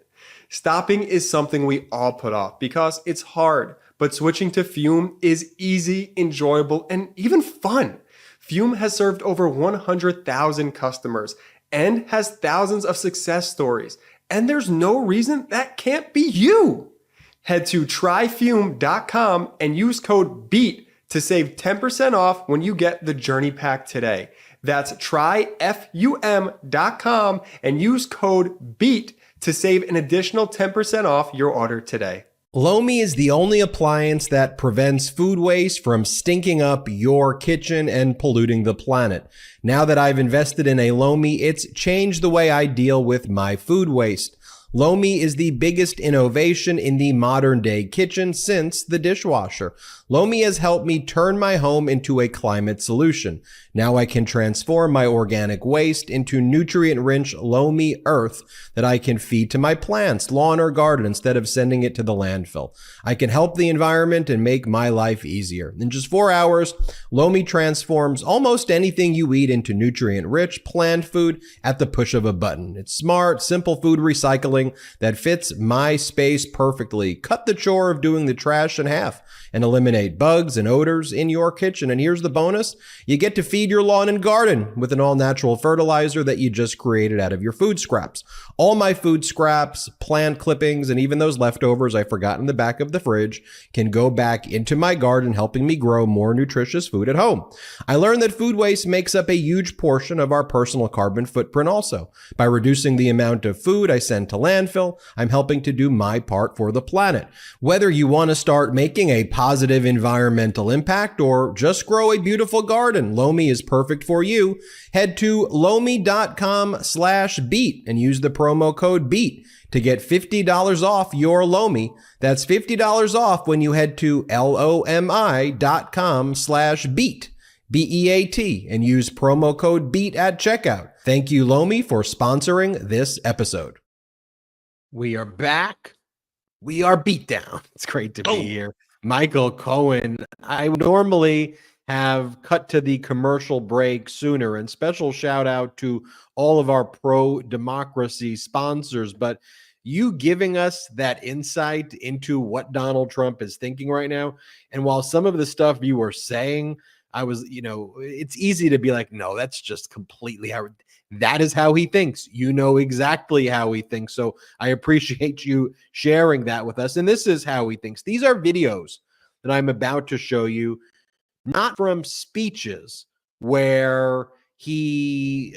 Stopping is something we all put off because it's hard, but switching to Fume is easy, enjoyable, and even fun. Fume has served over 100,000 customers and has thousands of success stories, and there's no reason that can't be you. Head to tryfume.com and use code BEAT to save 10% off when you get the Journey Pack today. That's tryfum.com and use code BEAT to save an additional 10% off your order today. Lomi is the only appliance that prevents food waste from stinking up your kitchen and polluting the planet. Now that I've invested in a Lomi, it's changed the way I deal with my food waste. Lomi is the biggest innovation in the modern day kitchen since the dishwasher. Lomi has helped me turn my home into a climate solution. Now I can transform my organic waste into nutrient-rich Lomi earth that I can feed to my plants, lawn, or garden instead of sending it to the landfill. I can help the environment and make my life easier. In just 4 hours, Lomi transforms almost anything you eat into nutrient-rich plant food at the push of a button. It's smart, simple food recycling that fits my space perfectly. Cut the chore of doing the trash in half and eliminate bugs and odors in your kitchen. And here's the bonus. You get to feed your lawn and garden with an all-natural fertilizer that you just created out of your food scraps. All my food scraps, plant clippings, and even those leftovers I forgot in the back of the fridge can go back into my garden, helping me grow more nutritious food at home. I learned that food waste makes up a huge portion of our personal carbon footprint also. By reducing the amount of food I send to landfill, I'm helping to do my part for the planet. Whether you want to start making a positive environmental impact or just grow a beautiful garden, Lomi is perfect for you. Head to lomi.com/beat and use the promo code BEAT to get $50 off your Lomi. That's $50 off when you head to lomi.com/beat, BEAT, and use promo code BEAT at checkout. Thank you, Lomi, for sponsoring this episode. We are back. We are beat down. It's great to be here. Michael Cohen. I would normally have cut to the commercial break sooner, and special shout out to all of our pro-democracy sponsors, but you giving us that insight into what Donald Trump is thinking right now, and while some of the stuff you were saying, I was, it's easy to be like, no, that's just completely how that is how he thinks. You know exactly how he thinks. So I appreciate you sharing that with us. And this is how he thinks. These are videos that I'm about to show you, not from speeches where he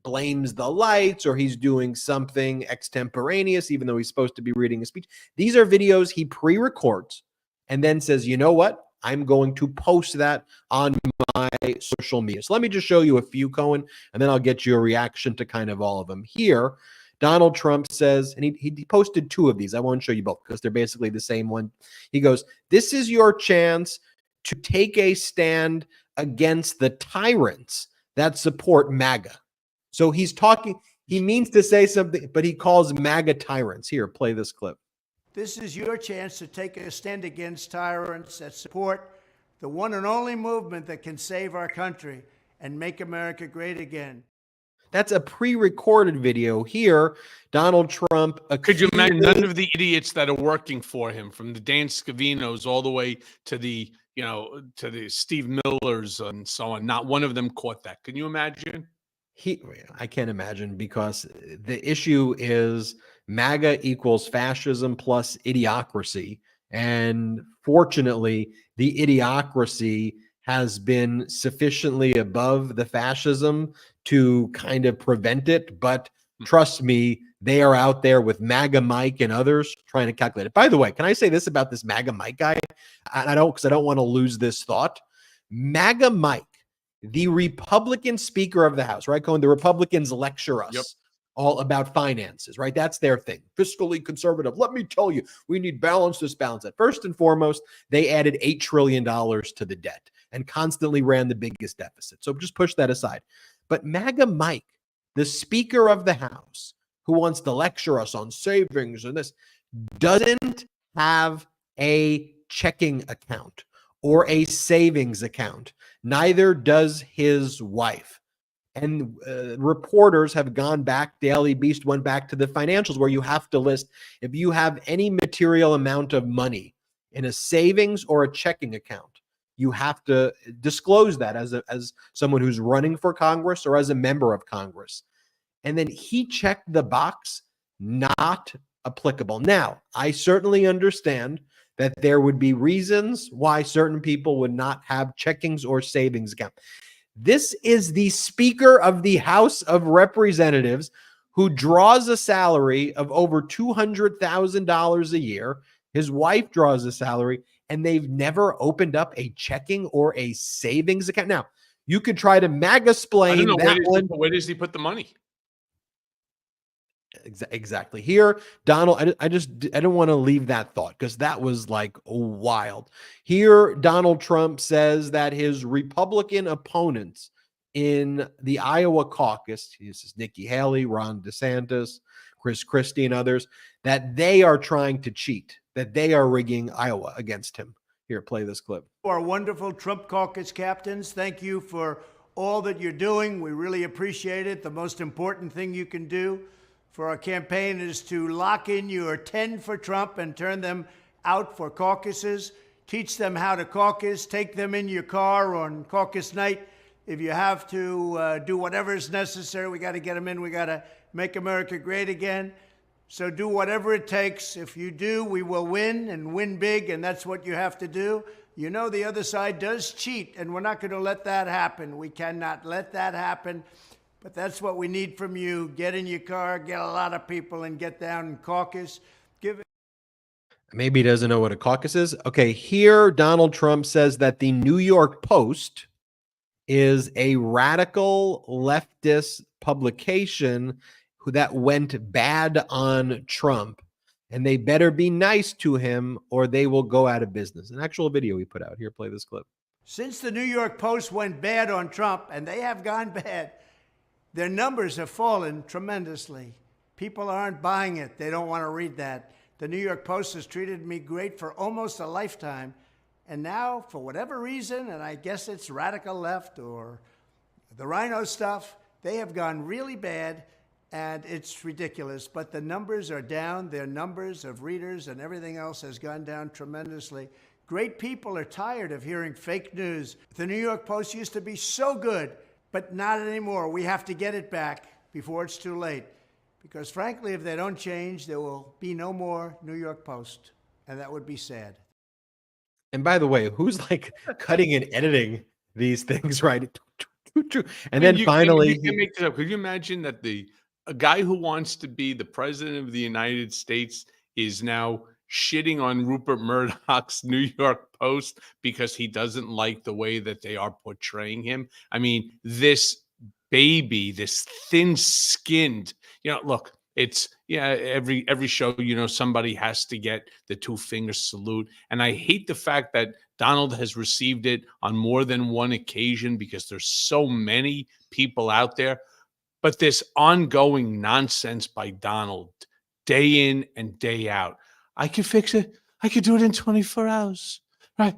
blames the lights or he's doing something extemporaneous, even though he's supposed to be reading a speech. These are videos he pre-records and then says, you know what? I'm going to post that on my social media. So let me just show you a few, Cohen, and then I'll get you a reaction to kind of all of them. Here, Donald Trump says, and he posted 2 of these. I won't show you both because they're basically the same one. He goes, this is your chance to take a stand against the tyrants that support MAGA. So he's talking, he means to say something, but he calls MAGA tyrants. Here, play this clip. This is your chance to take a stand against tyrants that support the one and only movement that can save our country and make America great again. That's a pre-recorded video. Here, Donald Trump. Could you imagine none of the idiots that are working for him, from the Dan Scavinos all the way to the, to the Steve Millers and so on, not one of them caught that. Can you imagine? I can't imagine, because the issue is MAGA equals fascism plus idiocracy. And fortunately, the idiocracy has been sufficiently above the fascism to kind of prevent it. But trust me, they are out there with MAGA Mike and others trying to calculate it. By the way, can I say this about this MAGA Mike guy? I don't want to lose this thought. MAGA Mike, the Republican Speaker of the House, right, Cohen? The Republicans lecture us all about finances, right? That's their thing. Fiscally conservative. Let me tell you, we need balance this, balance that. First and foremost, they added $8 trillion to the debt and constantly ran the biggest deficit. So just push that aside. But MAGA Mike, the Speaker of the House, who wants to lecture us on savings and this, doesn't have a checking account or a savings account. Neither does his wife. And reporters have gone back, Daily Beast went back to the financials where you have to list if you have any material amount of money in a savings or a checking account, you have to disclose that as someone who's running for Congress or as a member of Congress. And then he checked the box, not applicable. Now, I certainly understand that there would be reasons why certain people would not have checkings or savings account. This is the Speaker of the House of Representatives who draws a salary of over $200,000 a year. His wife draws a salary, and they've never opened up a checking or a savings account. Now, you could try to maga-splain that one. Where does he put the money? Exactly. Here, Donald, I don't want to leave that thought because that was like wild. Here, Donald Trump says that his Republican opponents in the Iowa caucus, this is Nikki Haley, Ron DeSantis, Chris Christie, and others, that they are trying to cheat, that they are rigging Iowa against him. Here, play this clip. Our wonderful Trump caucus captains, thank you for all that you're doing. We really appreciate it. The most important thing you can do for our campaign is to lock in your 10 for Trump and turn them out for caucuses. Teach them how to caucus. Take them in your car on caucus night. If you have to do whatever is necessary, we got to get them in. We got to make America great again. So do whatever it takes. If you do, we will win and win big, and that's what you have to do. You know the other side does cheat, and we're not going to let that happen. We cannot let that happen. But that's what we need from you. Get in your car, get a lot of people, and get down and caucus. Maybe he doesn't know what a caucus is. Okay, here Donald Trump says that the New York Post is a radical leftist publication that went bad on Trump, and they better be nice to him or they will go out of business. An actual video we put out here. Play this clip. Since the New York Post went bad on Trump, and they have gone bad, their numbers have fallen tremendously. People aren't buying it. They don't want to read that. The New York Post has treated me great for almost a lifetime. And now, for whatever reason, and I guess it's radical left or the rhino stuff, they have gone really bad, and it's ridiculous. But the numbers are down. Their numbers of readers and everything else has gone down tremendously. Great people are tired of hearing fake news. The New York Post used to be so good, but not anymore. We have to get it back before it's too late. Because frankly, if they don't change, there will be no more New York Post. And that would be sad. And by the way, who's like cutting and editing these things, right? And then finally, you can make this up. Could you imagine that a guy who wants to be the president of the United States is now shitting on Rupert Murdoch's New York Post because he doesn't like the way that they are portraying him? I mean, this baby, this thin-skinned, look, it's every show, somebody has to get the two-finger salute. And I hate the fact that Donald has received it on more than one occasion because there's so many people out there. But this ongoing nonsense by Donald, day in and day out, I could fix it. I could do it in 24 hours. Right?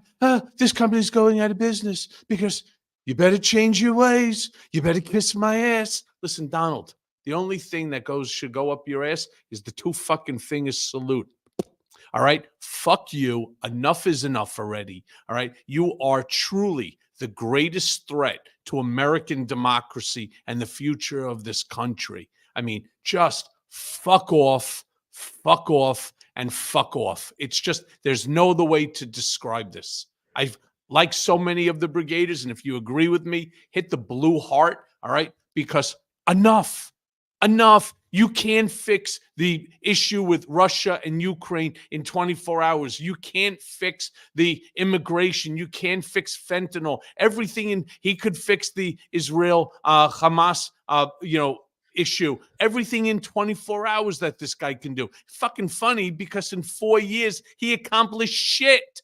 This company's going out of business because you better change your ways. You better kiss my ass. Listen, Donald, the only thing that should go up your ass is the two fucking fingers salute. All right? Fuck you. Enough is enough already. All right? You are truly the greatest threat to American democracy and the future of this country. I mean, just fuck off, and fuck off. It's just, there's no other way to describe this. I've, like so many of the brigaders, and if you agree with me, hit the blue heart, all right? Because enough. You can't fix the issue with Russia and Ukraine in 24 hours. You can't fix the immigration. You can't fix fentanyl. Everything he could fix the Israel Hamas issue. Everything in 24 hours that this guy can do. Fucking funny because in 4 years he accomplished shit.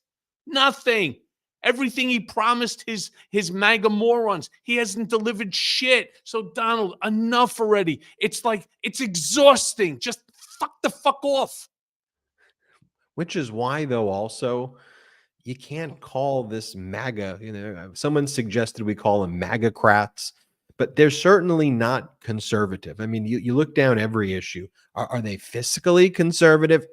Nothing. Everything he promised his MAGA morons, he hasn't delivered shit. So Donald, enough already. It's exhausting. Just the fuck off. which is why, though, also you can't call this MAGA. Someone suggested we call them MAGA-crats but they're certainly not conservative. I mean, you look down every issue. Are they fiscally conservative?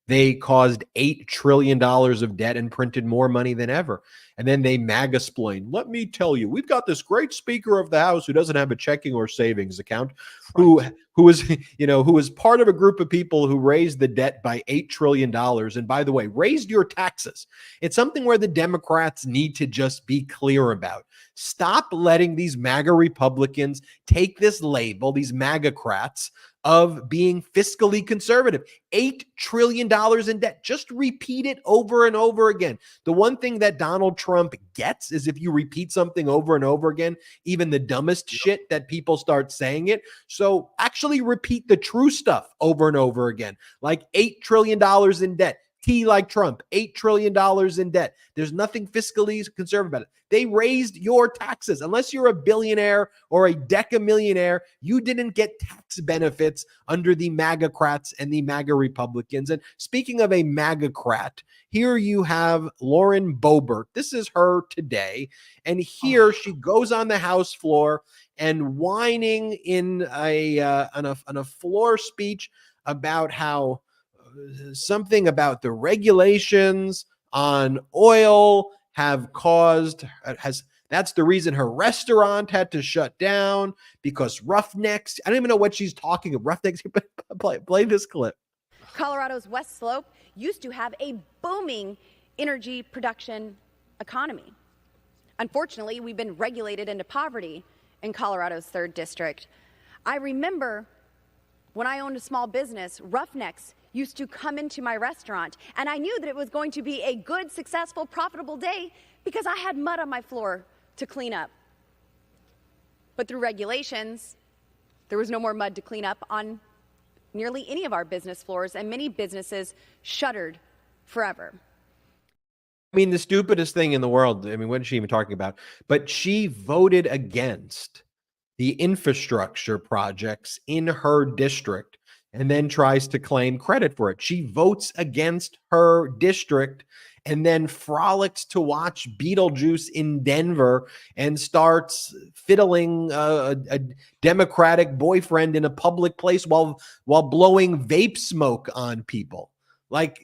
They caused $8 trillion of debt and printed more money than ever. And then they MAGA-splain. Let me tell you, we've got this great Speaker of the House who doesn't have a checking or savings account, who was who was part of a group of people who raised the debt by $8 trillion. And by the way, raised your taxes. It's something where the Democrats need to just be clear about. Stop letting these MAGA Republicans take this label, these MAGA-crats, of being fiscally conservative. $8 trillion in debt. Just repeat it over and over again. The one thing that Donald Trump gets is if you repeat something over and over again, even the dumbest shit, that people start saying it. So actually repeat the true stuff over and over again. Like $8 trillion in debt. T like Trump, $8 trillion in debt. There's nothing fiscally conservative about it. They raised your taxes. Unless you're a billionaire or a decamillionaire, you didn't get tax benefits under the MAGA-crats and the MAGA Republicans. And speaking of a MAGA-crat, here you have Lauren Boebert. This is her today. And here she goes on the House floor and whining in on a floor speech about how something about the regulations on oil have caused that's the reason her restaurant had to shut down, because roughnecks. I don't even know what she's talking about. Roughnecks. Play this clip. Colorado's West Slope used to have a booming energy production economy. Unfortunately, we've been regulated into poverty in Colorado's 3rd district. I remember when I owned a small business, roughnecks used to come into my restaurant, and I knew that it was going to be a good, successful, profitable day because I had mud on my floor to clean up. But through regulations, there was no more mud to clean up on nearly any of our business floors, and many businesses shuttered forever. I mean, the stupidest thing in the world. I mean, what is she even talking about? But she voted against the infrastructure projects in her district and then tries to claim credit for it. She votes against her district and then frolics to watch Beetlejuice in Denver and starts fiddling a Democratic boyfriend in a public place while blowing vape smoke on people. Like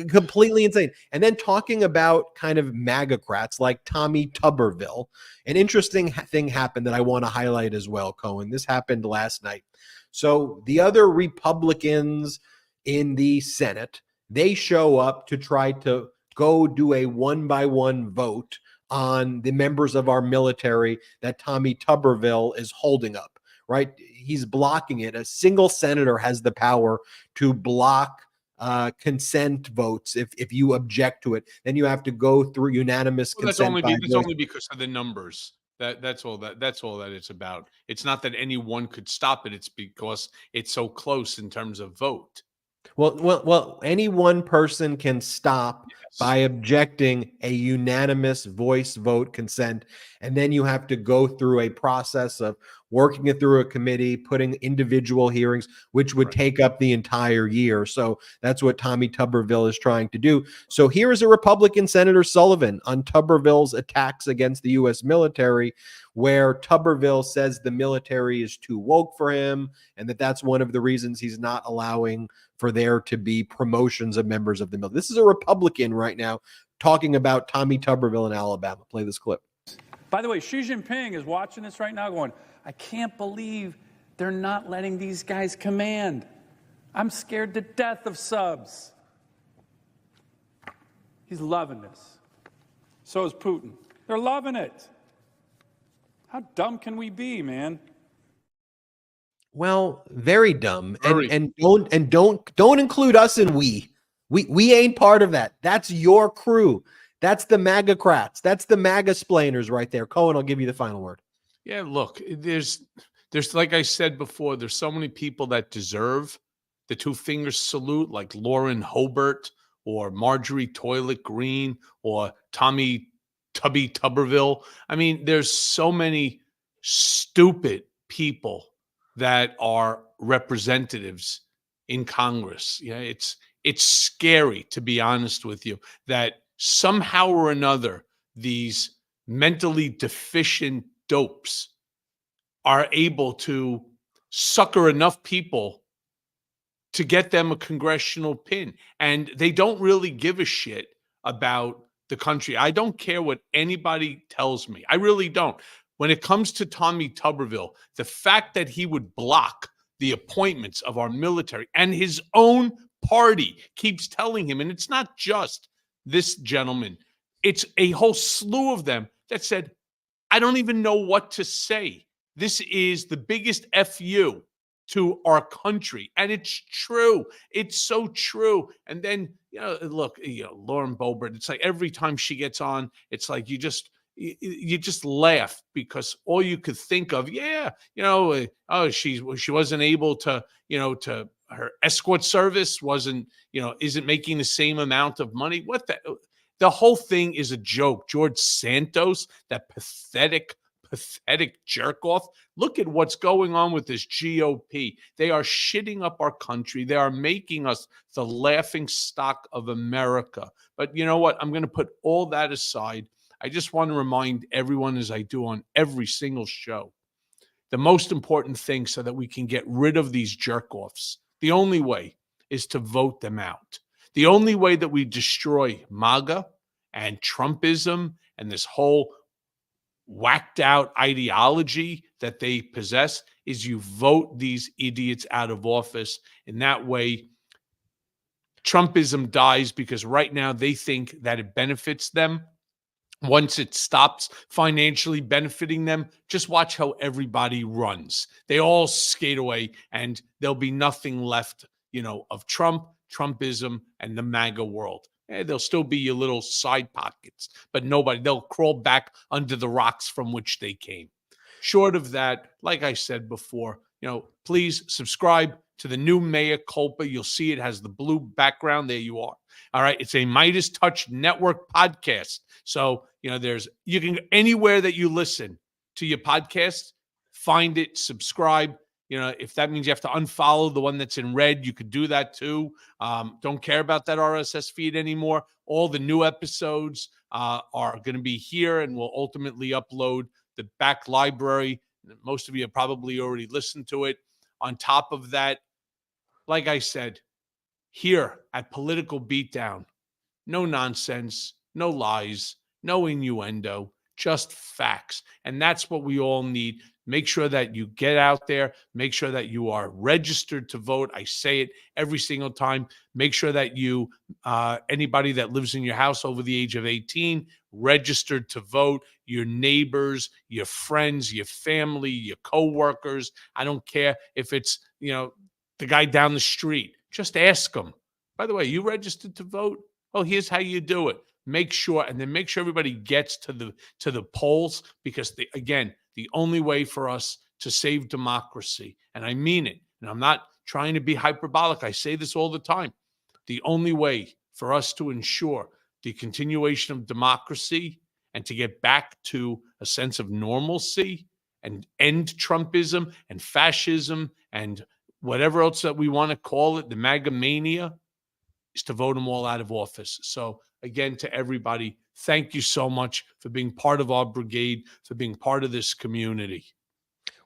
completely insane. And then talking about kind of MAGA-crats like Tommy Tuberville. An interesting thing happened that I want to highlight as well, Cohen. This happened last night. So the other Republicans in the Senate, they show up to try to go do a one-by-one vote on the members of our military that Tommy Tuberville is holding up, right? He's blocking it. A single senator has the power to block consent votes. If you object to it, then you have to go through unanimous consent. That's only because of the numbers. That's all that it's about. It's not that anyone could stop it. It's because it's so close in terms of vote. Well, any one person can stop by objecting a unanimous voice vote consent. And then you have to go through a process of working it through a committee, putting individual hearings, which would take up the entire year. So that's what Tommy Tuberville is trying to do. So here is a Republican Senator Sullivan on Tuberville's attacks against the U.S. military, where Tuberville says the military is too woke for him and that's one of the reasons he's not allowing for there to be promotions of members of the military. This is a Republican right now talking about Tommy Tuberville in Alabama. Play this clip. By the way, Xi Jinping is watching this right now going, I can't believe they're not letting these guys command. I'm scared to death of subs. He's loving this. So is Putin. They're loving it. How dumb can we be, man? Well, very dumb. And don't include us in we. We ain't part of that. That's your crew. That's the MAGA-crats. That's the MAGA-splainers right there. Cohen, I'll give you the final word. Yeah, look, there's like I said before, there's so many people that deserve the 2 finger salute, like Lauren Hobart or Marjorie Toilet Green or Tommy Tubby Tuberville. I mean, there's so many stupid people that are representatives in Congress. Yeah, it's scary, to be honest with you, that somehow or another these mentally deficient dopes are able to sucker enough people to get them a congressional pin. And they don't really give a shit about the country. I don't care what anybody tells me. I really don't. When it comes to Tommy Tuberville, the fact that he would block the appointments of our military and his own party keeps telling him, and it's not just this gentleman, it's a whole slew of them that said, I don't even know what to say. This is the biggest FU to our country. And it's true. It's so true. And then, look, Lauren Boebert, it's like every time she gets on, it's like you just laugh, because all you could think of, she wasn't able to, to her escort service isn't making the same amount of money. What the whole thing is a joke. George Santos, that pathetic jerk off. Look at what's going on with this GOP. They are shitting up our country. They are making us the laughing stock of America. But you know what? I'm going to put all that aside. I just want to remind everyone, as I do on every single show, the most important thing so that we can get rid of these jerk-offs, the only way is to vote them out. The only way that we destroy MAGA and Trumpism and this whole whacked out ideology that they possess is you vote these idiots out of office. In that way, Trumpism dies, because right now they think that it benefits them. Once it stops financially benefiting them, just watch how everybody runs. They all skate away, and there'll be nothing left, of Trumpism, and the MAGA world. There'll still be your little side pockets, but they'll crawl back under the rocks from which they came. Short of that, like I said before, please subscribe to the new Mea Culpa. You'll see it has the blue background. There you are. All right. It's a Midas Touch Network podcast. So, you can, anywhere that you listen to your podcast, find it, subscribe. If that means you have to unfollow the one that's in red, you could do that too. Don't care about that RSS feed anymore. All the new episodes are going to be here, and we'll ultimately upload the back library. Most of you have probably already listened to it. On top of that, like I said, here at Political Beatdown, no nonsense, no lies, no innuendo, just facts. And that's what we all need. Make sure that you get out there. Make sure that you are registered to vote. I say it every single time. Make sure that you, anybody that lives in your house over the age of 18, registered to vote. Your neighbors, your friends, your family, your coworkers. I don't care if it's, the guy down the street. Just ask them. By the way, you registered to vote? Oh, here's how you do it. Make sure everybody gets to the polls, because the only way for us to save democracy, and I mean it, and I'm not trying to be hyperbolic, I say this all the time, the only way for us to ensure the continuation of democracy and to get back to a sense of normalcy and end Trumpism and fascism and whatever else that we want to call it, the MAGA mania, is to vote them all out of office. So again, to everybody, thank you so much for being part of our brigade, for being part of this community.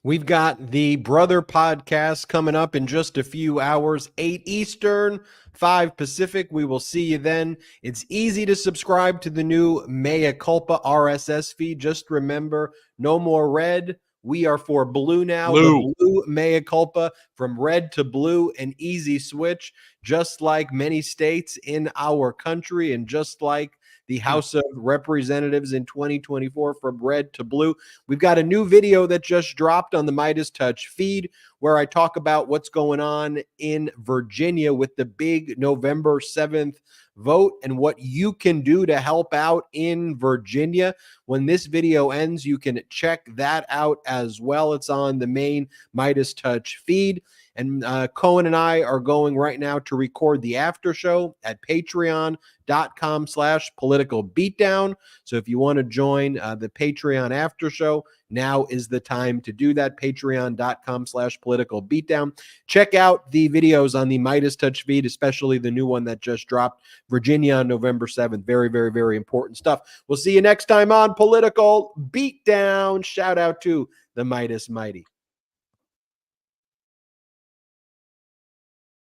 We've got the Brother podcast coming up in just a few hours, 8 Eastern, 5 Pacific. We will see you then. It's easy to subscribe to the new Mea Culpa RSS feed. Just remember, no more red. We are for blue now. Blue. The blue Mea Culpa, from red to blue, an easy switch, just like many states in our country, and just like the House of Representatives in 2024, from red to blue. We've got a new video that just dropped on the Midas Touch feed where I talk about what's going on in Virginia with the big November 7th vote and what you can do to help out in Virginia. When this video ends, you can check that out as well. It's on the main Midas Touch feed. And Cohen and I are going right now to record the after show at patreon.com/political beatdown. So if you want to join the Patreon after show, now is the time to do that. Patreon.com/political beatdown. Check out the videos on the Midas Touch feed, especially the new one that just dropped, Virginia on November 7th. Very, very, very important stuff. We'll see you next time on Political Beatdown. Shout out to the Midas Mighty.